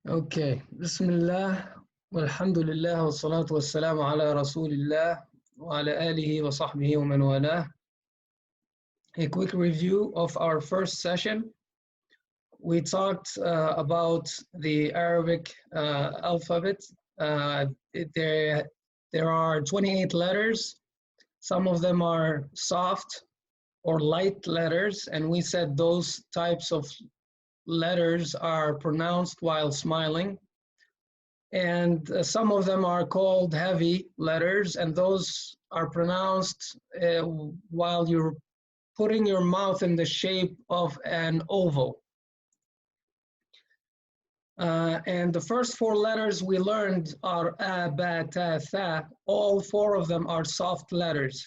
Okay, Bismillah, walhamdulillah, wa salatu wa salamu ala Rasulillah, wa ala alihi wa sahbihi wa man walah. A quick review of our first session. We talked about the Arabic alphabet. There are 28 letters. Some of them are soft or light letters, and we said those types of letters are pronounced while smiling. And some of them are called heavy letters, and those are pronounced while you're putting your mouth in the shape of an oval. And the first four letters we learned are a, ba, ta, tha. All four of them are soft letters.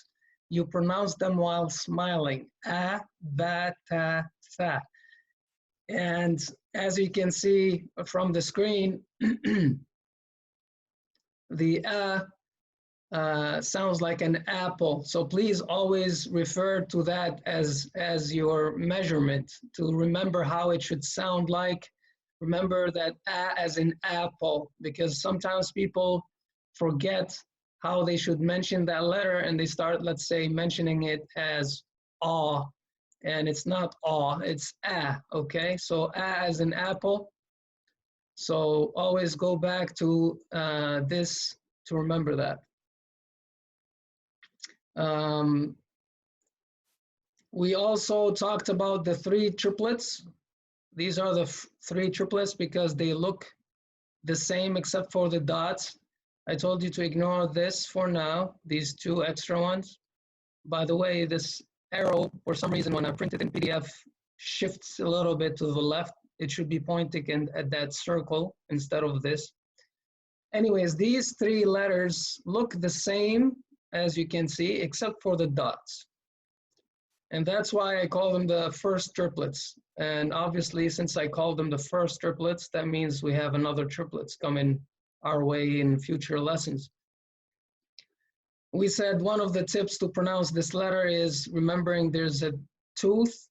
You pronounce them while smiling. A, ba, ta, tha. And as you can see from the screen, the sounds like an apple. So please always refer to that as your measurement to remember how it should sound like. Remember that as in apple, because sometimes people forget how they should mention that letter and they start, let's say, mentioning it as aw, and it's not aw, it's okay? So as in apple. So always go back to this to remember that. We also talked about the three triplets. These are the three triplets because they look the same except for the dots. I told you to ignore this for now, these two extra ones. By the way, this arrow, for some reason, when I print it in PDF, shifts a little bit to the left. It should be pointing at that circle instead of this. Anyways, these three letters look the same, as you can see, except for the dots. And that's why I call them the first triplets. And obviously, since I call them the first triplets, that means we have another triplets coming our way in future lessons. We said one of the tips to pronounce this letter is remembering there's a tooth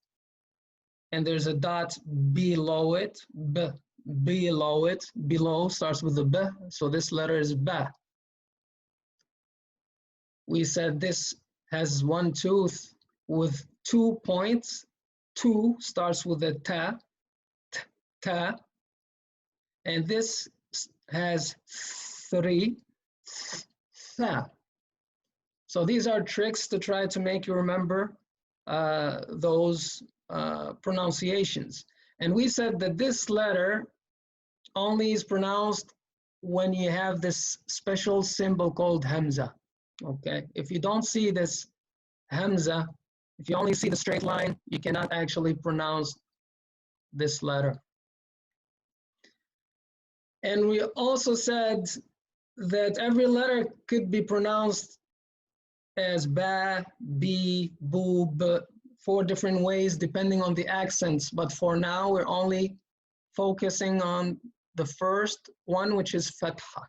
and there's a dot below it, below it, below starts with the b, so this letter is ba. We said this has one tooth with 2 points. 2 starts with a ta, ta, and this has 3, tha. So these are tricks to try to make you remember those pronunciations. And we said that this letter only is pronounced when you have this special symbol called hamza. Okay, if you don't see this hamza, if you only see the straight line, you cannot actually pronounce this letter. And we also said that every letter could be pronounced as ba, bi, bu, b, 4 different ways depending on the accents. But for now, we're only focusing on the first one, which is fath'a.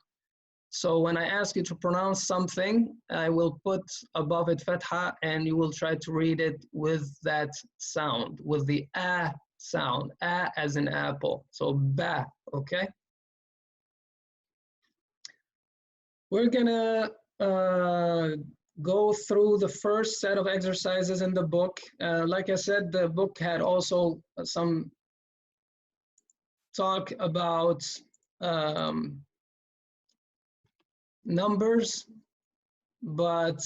So when I ask you to pronounce something, I will put above it fath'a, and you will try to read it with that sound, with the a sound, a as in apple. So ba, okay? We're gonna go through the first set of exercises in the book. Like I said, the book had also some talk about numbers, but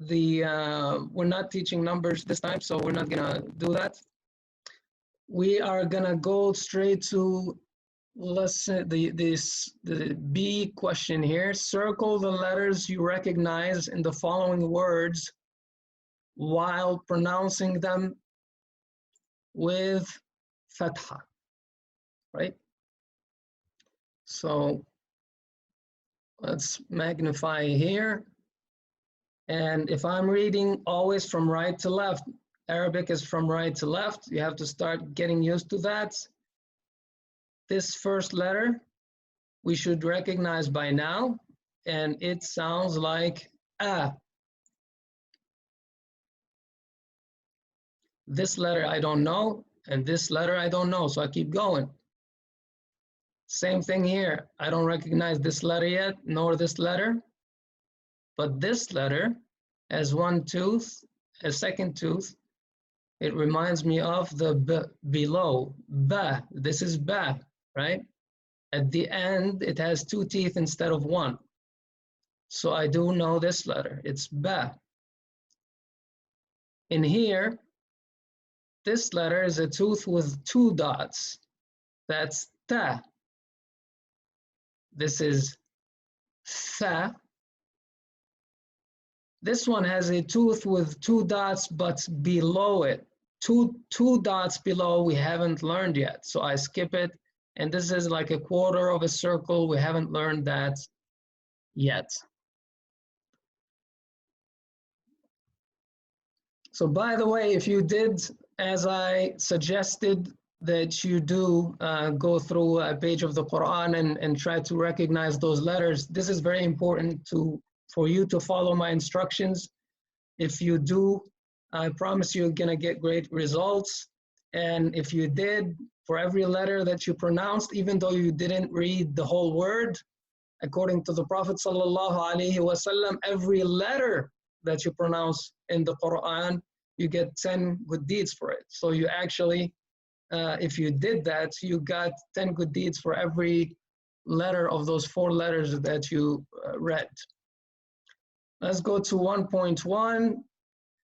we're not teaching numbers this time, so we're not gonna do that. We are gonna go straight to the B question here. Circle the letters you recognize in the following words while pronouncing them with fath'a, right? So let's magnify here. And if I'm reading always from right to left, Arabic is from right to left. You have to start getting used to that. This first letter we should recognize by now, and it sounds like a. This letter I don't know, and this letter I don't know, so I keep going. Same thing here. I don't recognize this letter yet, nor this letter, but this letter has one tooth, a second tooth. It reminds me of the b below, ba. This is ba, right? At the end, it has two teeth instead of one. So I do know this letter. It's ba. In here, this letter is a tooth with two dots. That's ta. This is tha. This one has a tooth with two dots, but below it. Two dots below we haven't learned yet. So I skip it. And this is like a quarter of a circle. We haven't learned that yet. So by the way, if you did, as I suggested, that you do go through a page of the Quran and try to recognize those letters, this is very important for you to follow my instructions. If you do, I promise you're gonna get great results. And if you did, for every letter that you pronounced, even though you didn't read the whole word, according to the Prophet ﷺ, every letter that you pronounce in the Quran, you get 10 good deeds for it. So you actually, if you did that, you got 10 good deeds for every letter of those 4 letters that you read. Let's go to 1.1.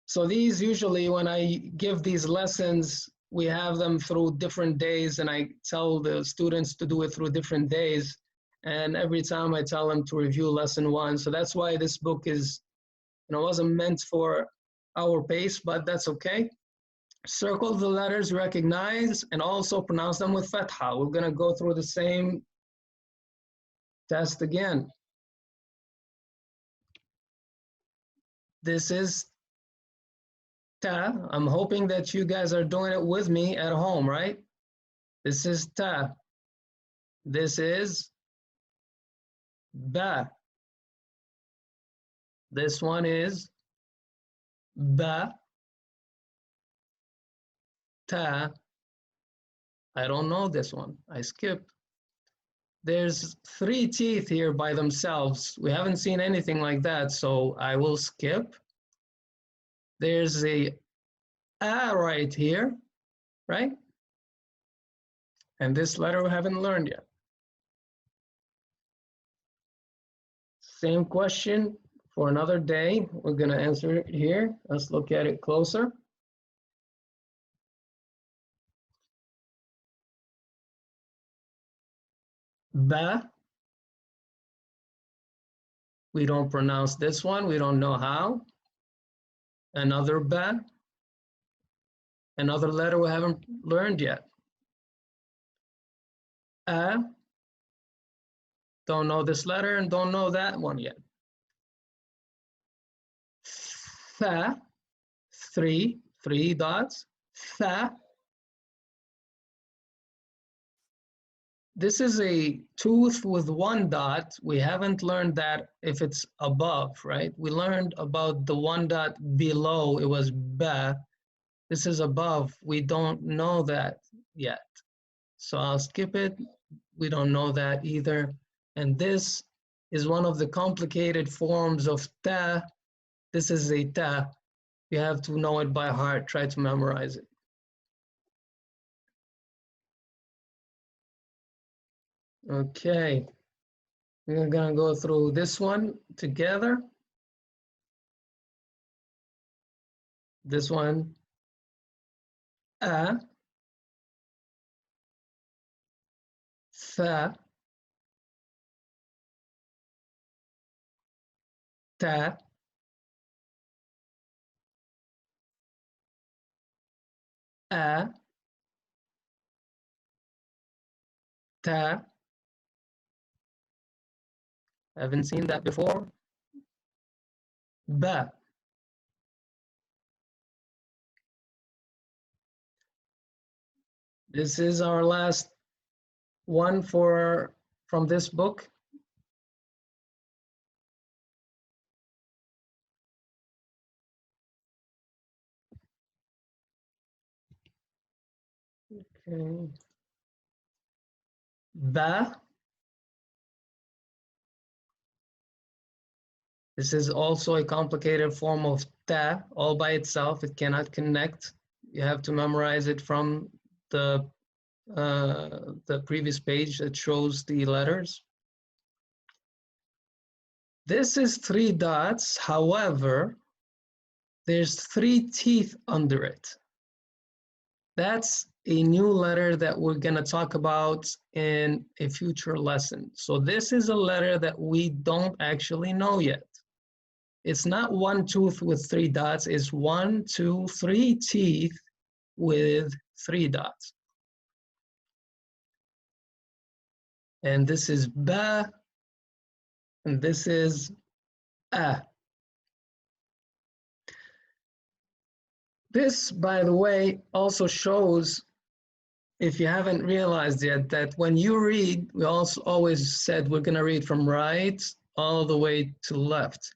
So these usually, when I give these lessons, we have them through different days, and I tell the students to do it through different days. And every time I tell them to review lesson 1. So that's why this book is, wasn't meant for our pace, but that's okay. Circle the letters, recognize, and also pronounce them with fath'a. We're gonna go through the same test again. This is ta. I'm hoping that you guys are doing it with me at home, right? This is ta. This is ba. This one is ba, ta. I don't know this one. I skipped. There's 3 teeth here by themselves. We haven't seen anything like that, so I will skip. There's a right here, right? And this letter we haven't learned yet. Same question for another day. We're gonna answer it here. Let's look at it closer. Ba. We don't pronounce this one. We don't know how. Another ba. Another letter we haven't learned yet. A. Don't know this letter and don't know that one yet. Tha. 3 dots. Tha. This is a tooth with 1 dot. We haven't learned that if it's above, right? We learned about the 1 dot below. It was ba. This is above. We don't know that yet. So I'll skip it. We don't know that either. And this is one of the complicated forms of ta. This is a ta. You have to know it by heart. Try to memorize it. Okay. We're gonna go through this one together. This one, a, fa, ta, a, ta. Haven't seen that before. Ba. This is our last one from this book. Okay. ba. This is also a complicated form of ta, all by itself. It cannot connect. You have to memorize it from the previous page that shows the letters. This is 3 dots. However, there's 3 teeth under it. That's a new letter that we're going to talk about in a future lesson. So this is a letter that we don't actually know yet. It's not 1 tooth with 3 dots. It's 1, 2, 3 teeth with 3 dots. And this is ba, and this is a. This, by the way, also shows, if you haven't realized yet, that when you read, we also always said we're going to read from right all the way to left.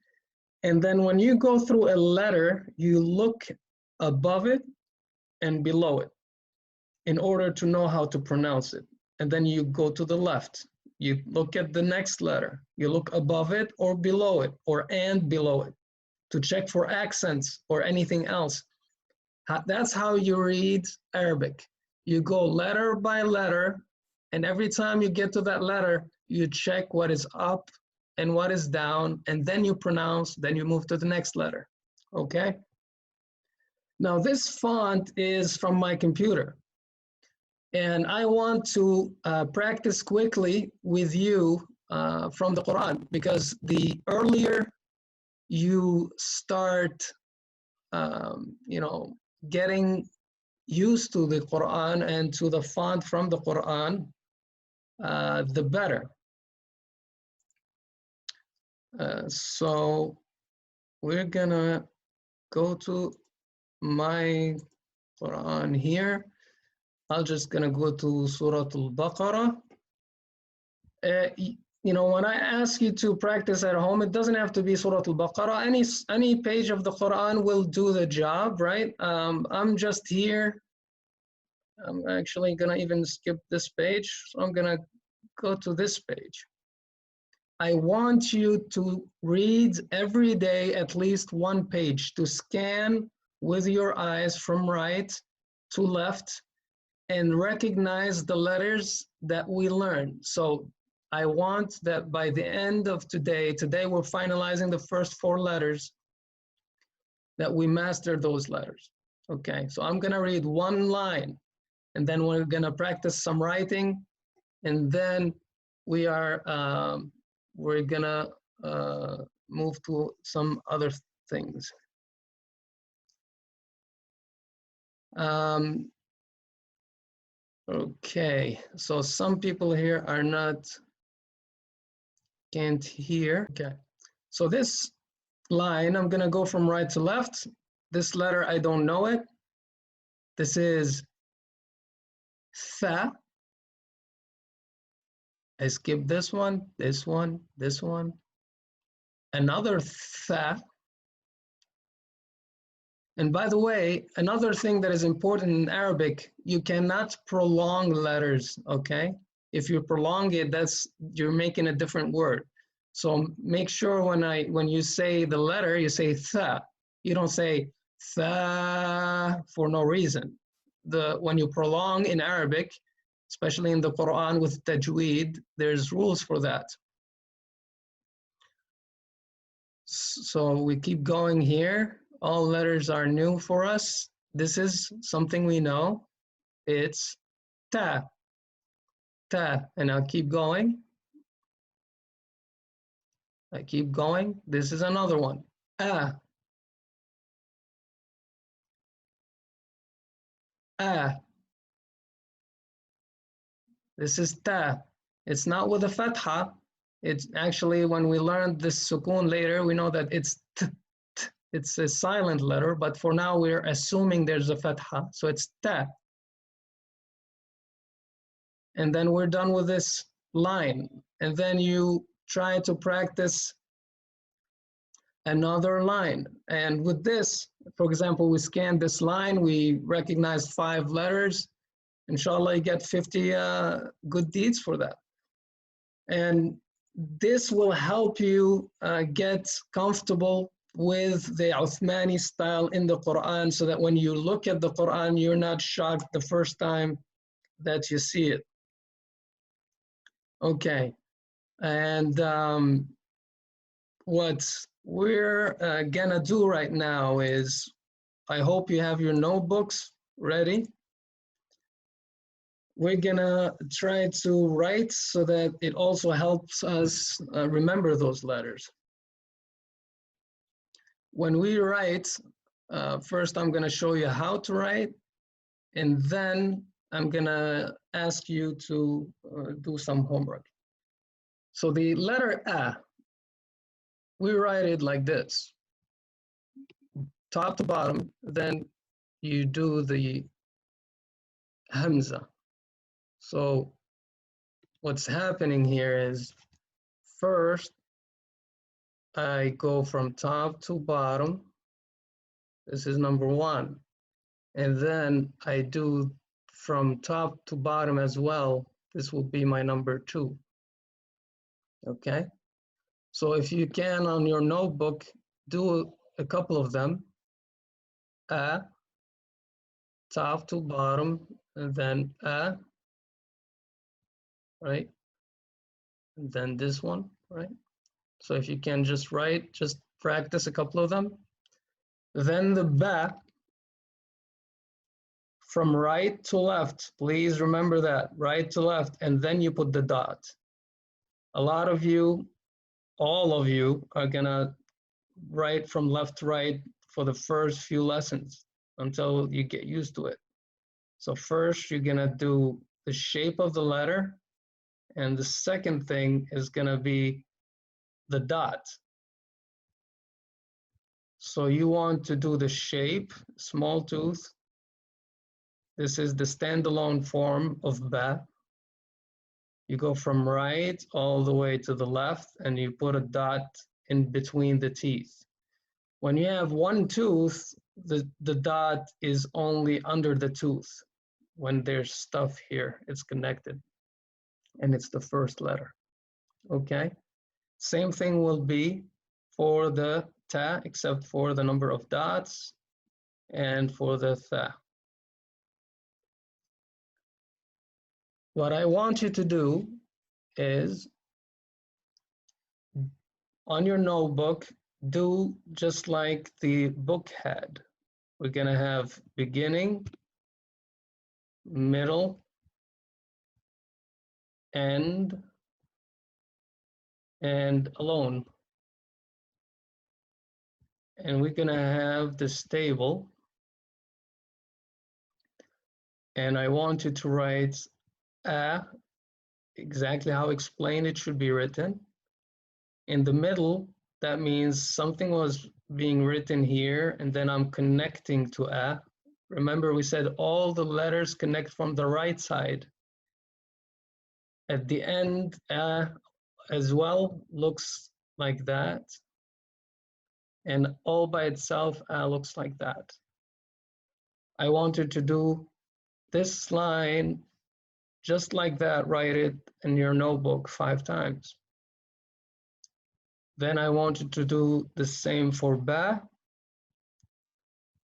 And then when you go through a letter, you look above it and below it in order to know how to pronounce it. And then you go to the left. You look at the next letter. You look above it or below it, or and below it, to check for accents or anything else. That's how you read Arabic. You go letter by letter, and every time you get to that letter, you check what is up and what is down, and then you pronounce, then you move to the next letter, okay? Now this font is from my computer, and I want to practice quickly with you from the Quran, because the earlier you start, getting used to the Quran and to the font from the Quran, the better. So we're gonna go to my Quran here. I'm just gonna go to Surah Al-Baqarah. When I ask you to practice at home, it doesn't have to be Surah Al-Baqarah. Any page of the Quran will do the job, right? I'm just here. I'm actually gonna even skip this page. So I'm gonna go to this page. I want you to read every day at least 1 page, to scan with your eyes from right to left and recognize the letters that we learn. So I want that by the end of today we're finalizing the first 4 letters, that we master those letters. Okay, so I'm gonna read 1 line, and then we're gonna practice some writing, and then we're gonna move to some other things. Okay, so some people here can't hear. Okay, so this line, I'm gonna go from right to left. This letter, I don't know it. This is tha. I skip this one, this one, this one. Another tha. And by the way, another thing that is important in Arabic, you cannot prolong letters, okay? If you prolong it, you're making a different word. So make sure when you say the letter, you say tha. You don't say tha for no reason. When you prolong in Arabic, especially in the Quran with tajweed, there's rules for that. So we keep going here. All letters are new for us. This is something we know. It's ta, ta, and I'll keep going. I keep going. This is another one. Ah, ah. This is ta. It's not with a fath'a. It's actually, when we learned this sukun later, we know that it's t, t. It's a silent letter, but for now we're assuming there's a fath'a, so it's ta. And then we're done with this line. And then you try to practice another line. And with this, for example, we scanned this line, we recognized 5 letters. Inshallah, you get 50 good deeds for that. And this will help you get comfortable with the Uthmani style in the Quran, so that when you look at the Quran, you're not shocked the first time that you see it. Okay, and what we're gonna do right now is, I hope you have your notebooks ready. We're gonna try to write so that it also helps us remember those letters. When we write, first I'm gonna show you how to write, and then I'm gonna ask you to do some homework. So the letter A, we write it like this, top to bottom, then you do the Hamza. So what's happening here is, first I go from top to bottom. This is number one. And then I do from top to bottom as well. This will be my number two. Okay? So if you can, on your notebook, do a couple of them. A, top to bottom, and then A, right? And then this one, right? So if you can just write, just practice a couple of them. Then the Ba, from right to left, please remember that, right to left, and then you put the dot. A lot of you, all of you, are gonna write from left to right for the first few lessons until you get used to it. So first you're gonna do the shape of the letter, and the second thing is gonna be the dot. So you want to do the shape, small tooth. This is the standalone form of Ba. You go from right all the way to the left, and you put a dot in between the teeth. When you have one tooth, the dot is only under the tooth. When there's stuff here, it's connected, and it's the first letter. Okay? Same thing will be for the Ta, except for the number of dots, and for the Tha. What I want you to do is, on your notebook, do just like the book had. We're gonna have beginning, middle, end, and alone. And we're gonna have this table. And I want you to write A, exactly how explained it should be written. In the middle, that means something was being written here, and then I'm connecting to A. Remember, we said all the letters connect from the right side. At the end, A as well looks like that. And all by itself, A looks like that. I wanted to do this line just like that. Write it in your notebook 5 times. Then I wanted to do the same for Ba.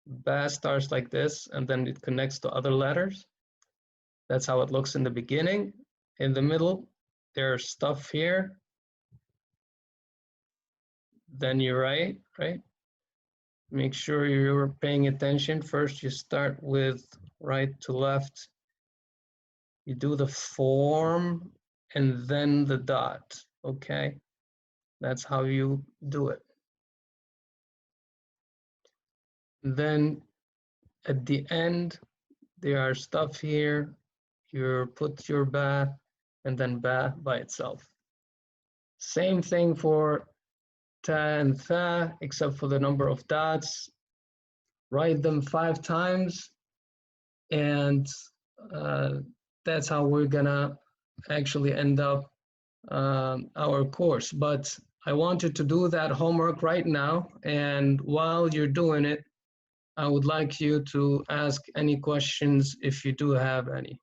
Ba starts like this, and then it connects to other letters. That's how it looks in the beginning. In the middle, there's stuff here. Then you write, right? Make sure you're paying attention. First, you start with right to left. You do the form and then the dot, okay? That's how you do it. Then at the end, there are stuff here. You put your Ba and then Ba by itself. Same thing for Ta and Tha, except for the number of dots. Write them 5 times, and that's how we're gonna actually end up our course. But I wanted to do that homework right now, and while you're doing it, I would like you to ask any questions if you do have any.